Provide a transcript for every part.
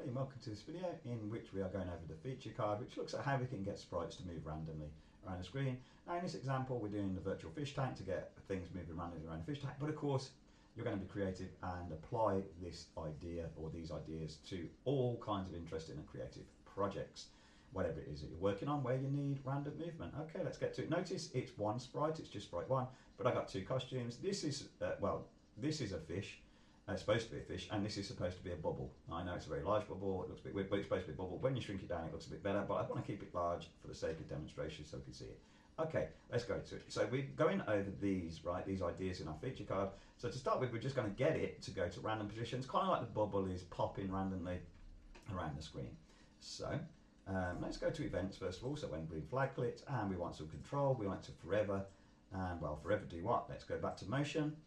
everybody, and welcome to this video in which we are going over the feature card, which looks at how we can get sprites to move randomly around the screen. Now in this example we're doing the virtual fish tank to get things moving randomly around the fish tank, but of course you're going to be creative and apply this idea or these ideas to all kinds of interesting and creative projects, whatever it is that you're working on where you need random movement. Okay, let's get to it. Notice it's one sprite, it's just sprite one, but I got two costumes. This is, this is a fish. It's supposed to be a fish, and this is supposed to be a bubble. I know it's a very large bubble, it looks a bit weird, but it's supposed to be a bubble. When you shrink it down, it looks a bit better, but I want to keep it large for the sake of demonstration so we can see it. Okay, let's go to it. So we're going over these, right, these ideas in our feature card. So to start with, we're just going to get it to go to random positions, kind of like the bubble is popping randomly around the screen. So let's go to events first of all. So when green flag clicked, and we want some control, we want it to forever, and well, forever do what? Let's go back to motion.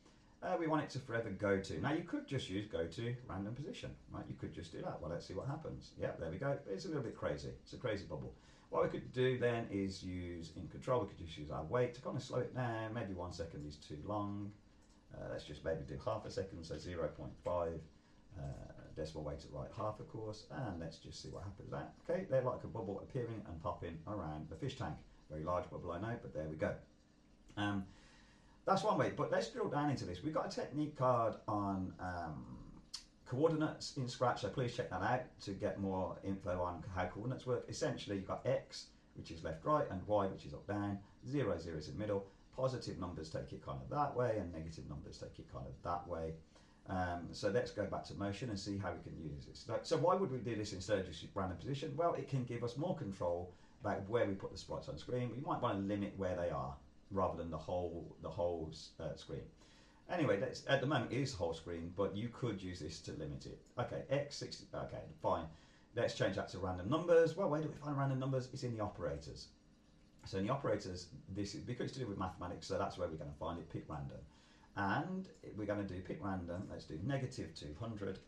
We want it to forever go to. Now you could just use go to random position, right? You could just do that. Well, let's see what happens. Yeah, there we go. It's a little bit crazy. It's a crazy bubble. What we could do then is use in control, we could just use our wait to kind of slow it down. Maybe 1 second is too long. Let's just maybe do half a second, so 0.5 decimal weight at right half, of course, and let's just see what happens there. Okay, they're like a bubble appearing and popping around the fish tank. Very large bubble, I know, but there we go. That's one way, but let's drill down into this. We've got a technique card on coordinates in Scratch, so please check that out to get more info on how coordinates work. Essentially, you've got X, which is left, right, and Y, which is up, down. 0, 0 is in the middle. Positive numbers take it kind of that way, and negative numbers take it kind of that way. So let's go back to motion and see how we can use this. So why would we do this instead of just random position? Well, it can give us more control about where we put the sprites on screen. We might want to limit where they are, rather than the whole screen. Anyway, at the moment it is the whole screen, but you could use this to limit it. Okay, X60, okay, fine. Let's change that to random numbers. Well, where do we find random numbers? It's in the operators. So in the operators, this is because it's to do with mathematics, so that's where we're going to find it, pick random. And we're going to do pick random, let's do -200.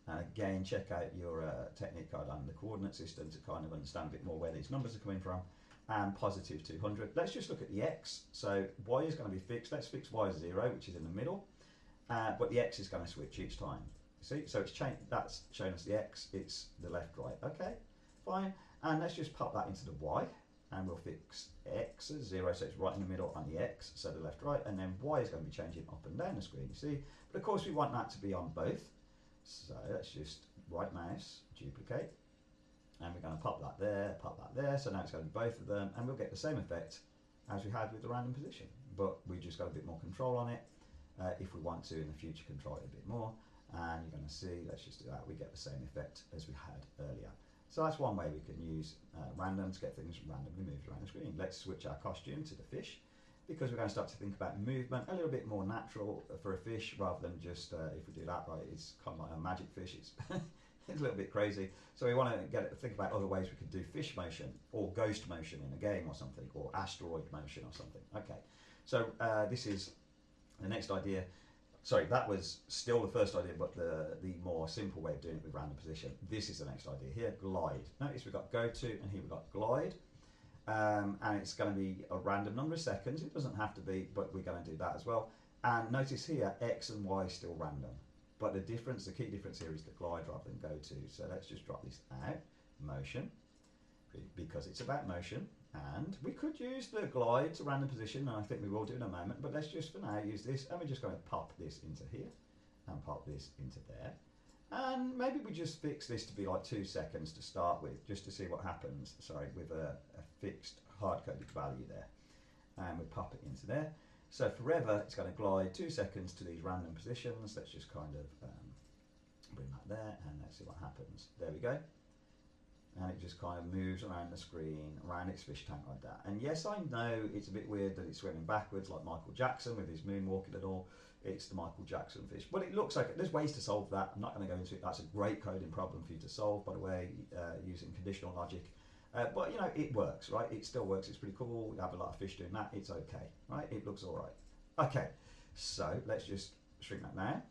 And again, check out your technique card on the coordinate system to kind of understand a bit more where these numbers are coming from. And +200. Let's just look at the X. So Y is going to be fixed. Let's fix Y 0, which is in the middle. But the X is going to switch each time. See, so it's that's showing us the X. It's the left, right. Okay, fine. And let's just pop that into the Y, and we'll fix X as 0, so it's right in the middle on the X, so the left, right, and then Y is going to be changing up and down the screen. You see, but of course we want that to be on both. So let's just right mouse, duplicate. And we're going to pop that there, so now it's going to be both of them, and we'll get the same effect as we had with the random position, but we just got a bit more control on it. If we want to in the future control it a bit more, and you're going to see, let's just do that, we get the same effect as we had earlier. So that's one way we can use random to get things randomly moved around the screen. Let's switch our costume to the fish, because we're going to start to think about movement a little bit more natural for a fish, rather than just, if we do that right, it's kind of like a magic fish. It's it's a little bit crazy, so we want to think about other ways we could do fish motion or ghost motion in a game or something, or asteroid motion or something. Okay, so this is the next idea. Sorry, that was still the first idea, but the more simple way of doing it with random position. This is the next idea here, glide. Notice we've got go to, and here we've got glide, and it's going to be a random number of seconds. It doesn't have to be, but we're going to do that as well. And notice here, X and Y is still random. But the difference, the key difference here is the glide rather than go to. So let's just drop this out, motion, because it's about motion. And we could use the glide to random position, and I think we will do in a moment, but let's just for now use this, and we're just going to pop this into here, and pop this into there. And maybe we just fix this to be like 2 seconds to start with, just to see what happens, sorry, with a fixed hard-coded value there. And we pop it into there. So forever, it's going to glide 2 seconds to these random positions. Let's just kind of bring that there, and let's see what happens. There we go. And it just kind of moves around the screen, around its fish tank like that. And yes, I know it's a bit weird that it's swimming backwards like Michael Jackson with his moonwalking and all. It's the Michael Jackson fish. But it looks like it. There's ways to solve that. I'm not going to go into it. That's a great coding problem for you to solve, by the way, using conditional logic. But you know, it works, right? It still works. It's pretty cool. You have a lot of fish doing that. It's okay, right? It looks all right. Okay, so let's just shrink that now.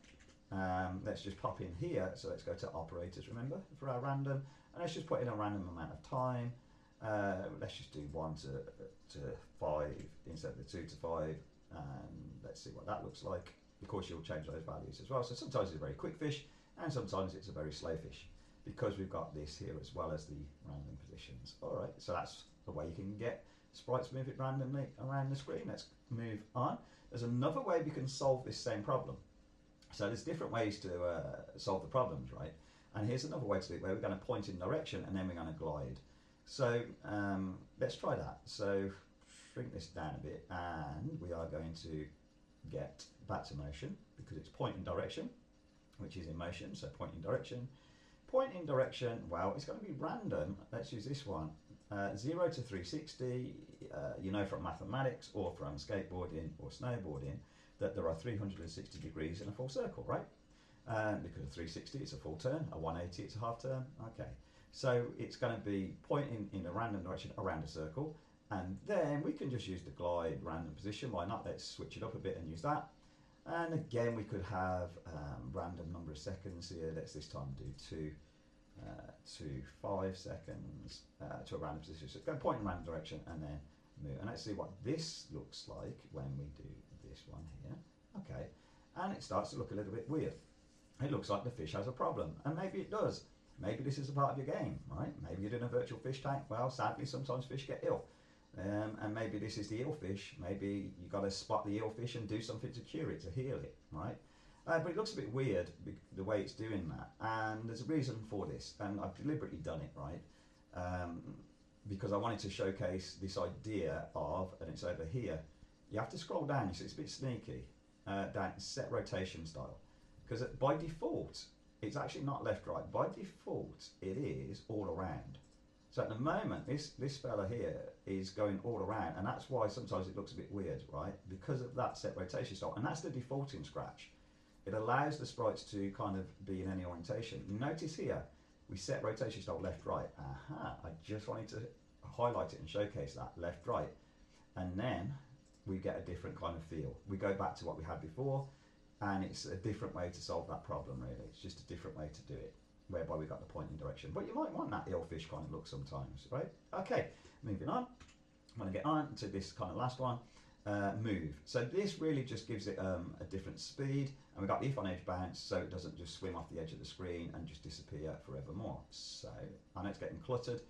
Let's just pop in here. So let's go to operators, remember, for our random, and let's just put in a random amount of time. Let's just do 1 to 5 instead of the 2 to 5, and let's see what that looks like. Of course, you'll change those values as well. So sometimes it's a very quick fish, and sometimes it's a very slow fish. because we've got this here as well as the random positions. All right, so that's the way you can get sprites moving randomly around the screen. Let's move on. There's another way we can solve this same problem. So there's different ways to solve the problems, right? And here's another way to do it, where we're going to point in direction and then we're going to glide. So let's try that. So shrink this down a bit, and we are going to get back to motion because it's pointing direction, which is in motion. So pointing direction. Pointing direction, well, it's going to be random. Let's use this one. 0 to 360, you know from mathematics or from skateboarding or snowboarding that there are 360 degrees in a full circle, right? Because a 360 it's a full turn, a 180 it's a half turn. Okay, so it's going to be pointing in a random direction around a circle, and then we can just use the glide random position. Why not? Let's switch it up a bit and use that. And again, we could have random number of seconds here. Let's this time do 2 to 5 seconds to a random position. So go point in a random direction and then move. And let's see what this looks like when we do this one here. Okay, and it starts to look a little bit weird. It looks like the fish has a problem, and maybe it does. Maybe this is a part of your game, right? Maybe you're doing a virtual fish tank. Well, sadly, sometimes fish get ill. And maybe this is the eel fish. Maybe you've got to spot the eel fish and do something to cure it, to heal it, right? But it looks a bit weird the way it's doing that, and there's a reason for this, and I've deliberately done it, right? Because I wanted to showcase this idea of, and it's over here, you have to scroll down, you see it's a bit sneaky, down set rotation style, because by default, it's actually not left right, by default it is all around. So at the moment, this fella here is going all around, and that's why sometimes it looks a bit weird, right? Because of that set rotation style, and that's the default in Scratch. It allows the sprites to kind of be in any orientation. Notice here, we set rotation style left, right. Aha, I just wanted to highlight it and showcase that, left, right. And then we get a different kind of feel. We go back to what we had before, and it's a different way to solve that problem, really. It's just a different way to do it, whereby we got the pointing direction. But you might want that eelfish kind of look sometimes, right? Okay, moving on. I'm going to get on to this kind of last one. Move. So this really just gives it a different speed, and we've got the if on edge bounce, so it doesn't just swim off the edge of the screen and just disappear forevermore. So I know it's getting cluttered,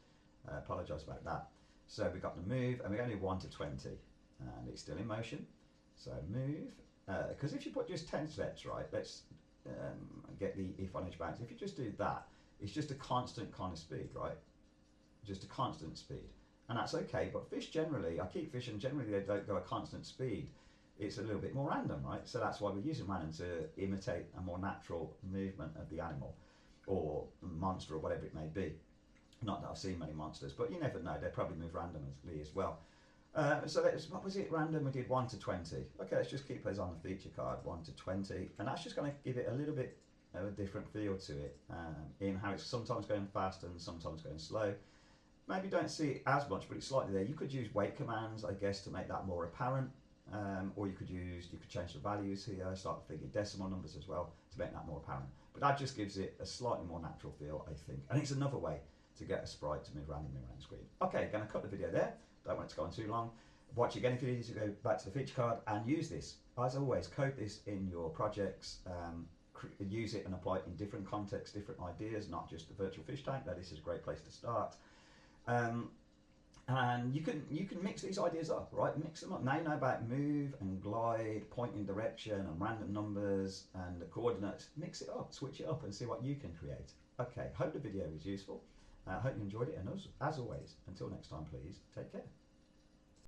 apologise about that. So we've got the move, and we're going to do 1 to 20, and it's still in motion. So move, because if you put just 10 steps, right, let's get the if on edge bounce. If you just do that, it's just a constant kind of speed, right? Just a constant speed. And that's okay, but fish generally, I keep fishing, generally they don't go a constant speed. It's a little bit more random, right? So that's why we're using random to imitate a more natural movement of the animal or monster or whatever it may be. Not that I've seen many monsters, but you never know, they probably move randomly as well. So what was it, random? We did 1 to 20. Okay, let's just keep those on the feature card, 1 to 20. And that's just going to give it a little bit of a different feel to it, in how it's sometimes going fast and sometimes going slow. Maybe don't see it as much, but it's slightly there. You could use wait commands, I guess, to make that more apparent, or you could change the values here, start to figure decimal numbers as well to make that more apparent. But that just gives it a slightly more natural feel, I think. And it's another way to get a sprite to move randomly around the screen. Okay, going to cut the video there. Don't want it to go on too long. Watch again if you need to go back to the feature card and use this. As always, code this in your projects. Use it and apply it in different contexts, different ideas, not just the virtual fish tank. That this is a great place to start. And you can mix these ideas up, right? Mix them up. Now you know about move and glide, pointing direction and random numbers and the coordinates. Mix it up, switch it up and see what you can create. Okay, hope the video was useful. Hope you enjoyed it, and as always, until next time, please take care.